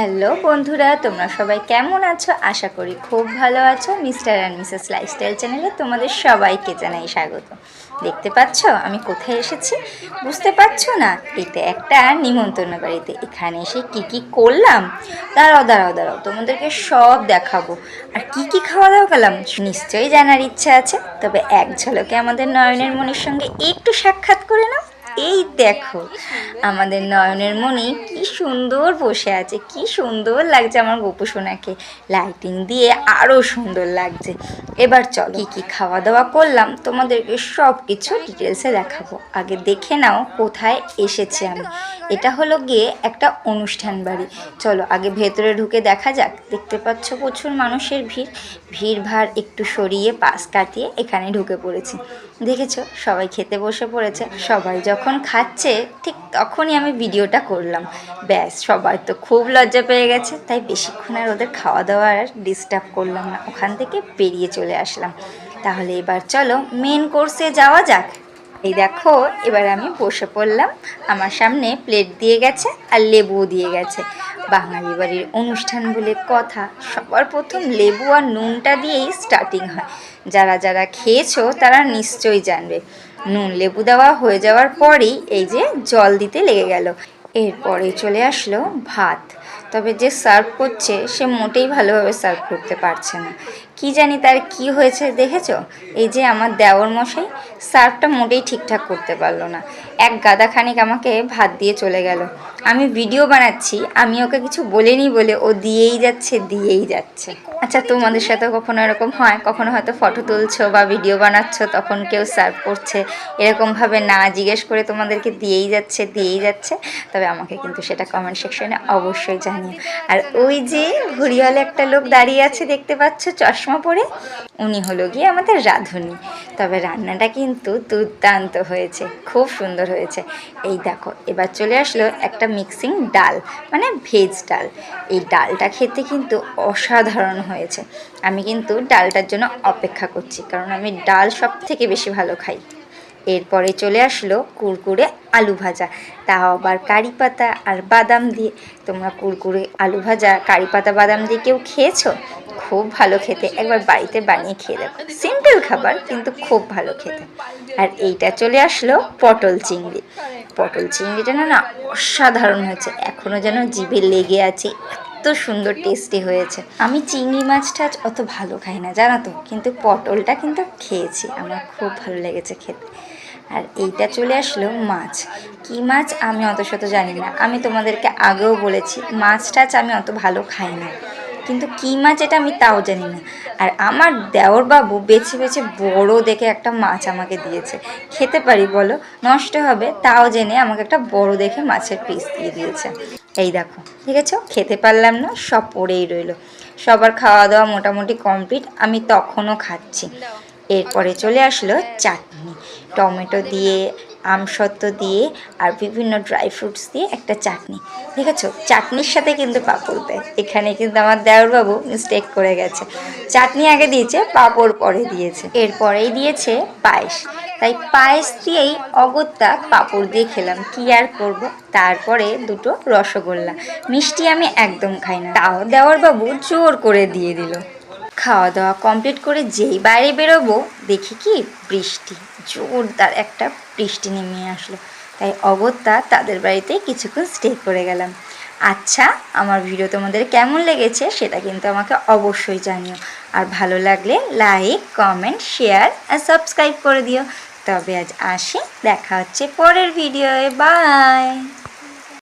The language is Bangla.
হ্যালো বন্ধুরা, তোমরা সবাই কেমন আছো? আশা করি খুব ভালো আছো। মিস্টার অ্যান্ড মিসেস লাইফস্টাইল চ্যানেলে তোমাদের সবাইকে জানাই স্বাগত। দেখতে পাচ্ছ আমি কোথায় এসেছি? বুঝতে পারছো না? এটা একটা নিমন্ত্রণ বাড়িতে। এখানে এসে কি কি করলাম, দাঁড়াও তোমাদেরকে সব দেখাবো। আর কি কি খাওয়া দাওয়া করলাম নিশ্চয়ই জানার ইচ্ছা আছে। তবে এক ঝলকে আমাদের নয়নের মনির সঙ্গে একটু সাক্ষাৎ করে নাও। এই দেখো আমাদের নয়নের মণি কি সুন্দর বসে আছে, কি সুন্দর লাগছে আমার গোপু সোনাকে। লাইটিং দিয়ে আরও সুন্দর লাগছে। এবার চলো কি খাওয়া দাওয়া করলাম তোমাদেরকে সব কিছু ডিটেলসে দেখাবো। আগে দেখে নাও কোথায় এসেছি আমি। এটা হলো গিয়ে একটা অনুষ্ঠান বাড়ি। চলো আগে ভেতরে ঢুকে দেখা যাক। দেখতে পাচ্ছ প্রচুর মানুষের ভিড় ভাড় একটু সরিয়ে পাশ কাটিয়ে এখানে ঢুকে পড়েছি। দেখেছো সবাই খেতে বসে পড়েছে। সবাই যখন খাচ্ছে ঠিক তখনই আমি ভিডিওটা করলাম। ব্যাস সবাই তো খুব লজ্জা পেয়ে গেছে, তাই বেশিক্ষণ আর ওদের খাওয়া দাওয়া আর ডিস্টার্ব করলাম না, ওখান থেকে বেরিয়ে চলে আসলাম। তাহলে এবার চলো মেন কোর্সে যাওয়া যাক। এই দেখো এবার আমি বসে পড়লাম। আমার সামনে প্লেট দিয়ে গেছে আর লেবুও দিয়ে গেছে। বাঙালি বাড়ির অনুষ্ঠান বলে কথা, সবার প্রথম লেবু আর নুনটা দিয়েই স্টার্টিং হয়। যারা যারা খেয়েছো তারা নিশ্চয়ই জানবে। নুন লেবু দেওয়া হয়ে যাওয়ার পরেই এই যে জল দিতে লেগে গেল। এরপরে চলে আসলো ভাত। তবে যে সার্ভ করছে সে মোটেই ভালোভাবে সার্ভ করতে পারছে না, কি জানি তার কি হয়েছে। দেখেছো এই যে আমার দেওর মশাই সার্ভটা মোটেই ঠিকঠাক করতে পারলো না। এক গাদা খানিক আমাকে ভাত দিয়ে চলে গেল। আমি ভিডিও বানাচ্ছি, আমি ওকে কিছু বলিনি বলে ও দিয়েই যাচ্ছে। আচ্ছা তোমাদের সাথে কখনো এরকম হয়? কখনো হয়তো ফটো তুলছো বা ভিডিও বানাচ্ছো, তখন কেউ সার্ভ করছে এরকমভাবে না জিজ্ঞেস করে তোমাদেরকে দিয়েই যাচ্ছে। তবে আমাকে কিন্তু সেটা কমেন্ট সেকশনে অবশ্যই জানিও। আর ওই যে ঘুড়িওয়ালা একটা লোক দাঁড়িয়ে আছে দেখতে পাচ্ছ চশমা পরে, উনি হলো গিয়ে আমাদের রাঁধুনি। তবে রান্নাটা কিন্তু দুর্দান্ত হয়েছে, খুব সুন্দর হয়েছে। এই দেখো এবার চলে আসলো একটা মিক্সিং ডাল, মানে ভেজ ডাল। এই ডালটা খেতে কিন্তু অসাধারণ হয়েছে। আমি কিন্তু ডালটার জন্য অপেক্ষা করছি, কারণ আমি ডাল সব থেকে বেশি ভালো খাই। এরপরে চলে আসলো কুরকুরে আলু ভাজা, তাও আবার কারি পাতা আর বাদাম দিয়ে। তোমরা কুরকুরে আলু ভাজা কারি পাতা বাদাম দিয়ে কেউ খেয়েছো? খুব ভালো খেতে, একবার বাড়িতে বানিয়ে খেয়ে দেখো। সিম্পল খাবার কিন্তু খুব ভালো খেতে। আর এইটা চলে আসলো পটল চিংড়িটা না অসাধারণ হয়েছে, এখনও যেন জিভে লেগে আছে, এত সুন্দর টেস্টি হয়েছে। আমি চিংড়ি মাছ টাছ অত ভালো খাই না জানো তো, কিন্তু পটলটা কিন্তু খেয়েছি, আমার খুব ভালো লেগেছে খেতে। আর এইটা চলে আসলো মাছ। কি মাছ আমি অত শত জানি না, আমি তোমাদেরকে আগেও বলেছি মাছ টাছ আমি অত ভালো খাই না, কিন্তু কী মাছ এটা আমি তাও জানি না। আর আমার দেওর বাবু বেছে বড় দেখে একটা মাছ আমাকে দিয়েছে। খেতে পারি বলো? নষ্ট হবে তাও জেনে আমাকে একটা বড় দেখে মাছের পিস দিয়ে দিয়েছে। এই দেখো দেখেছো, খেতে পারলাম না, সব পড়েই রইলো। সবার খাওয়া দাওয়া মোটামুটি কমপ্লিট, আমি তখনও খাচ্ছি। এরপরে চলে আসলো চাটনি, টমেটো দিয়ে আমসত্ত্ব দিয়ে আর বিভিন্ন ড্রাই ফ্রুটস দিয়ে একটা চাটনি। দেখেছো চাটনির সাথে কিন্তু পাঁপড় দেয়। এখানে কিন্তু আমার দেওরবাবু মিস্টেক করে গেছে, চাটনি আগে দিয়েছে পাঁপড় পরে দিয়েছে। এরপরেই দিয়েছে পায়েস, তাই পায়েস দিয়েই অগত্যা পাঁপড় দিয়ে খেলাম, কি আর করব। তারপরে দুটো রসগোল্লা। মিষ্টি আমি একদম খাই না, তাও দেওরবাবু জোর করে দিয়ে দিল। খাওয়া দাওয়া কমপ্লিট করে যেই বাইরে বেরোবো দেখি কি বৃষ্টি, জোরদার একটা বৃষ্টি নেমে আসলো। তাই অগত্যা তাদের বাড়িতে কিছুক্ষণ স্টে করে গেলাম। আচ্ছা আমার ভিডিও তোমাদের কেমন লেগেছে সেটা কিন্তু আমাকে অবশ্যই জানিও। আর ভালো লাগলে লাইক কমেন্ট শেয়ার আর সাবস্ক্রাইব করে দিও। তবে আজ আসি, দেখা হচ্ছে পরের ভিডিওয়ে। বাই।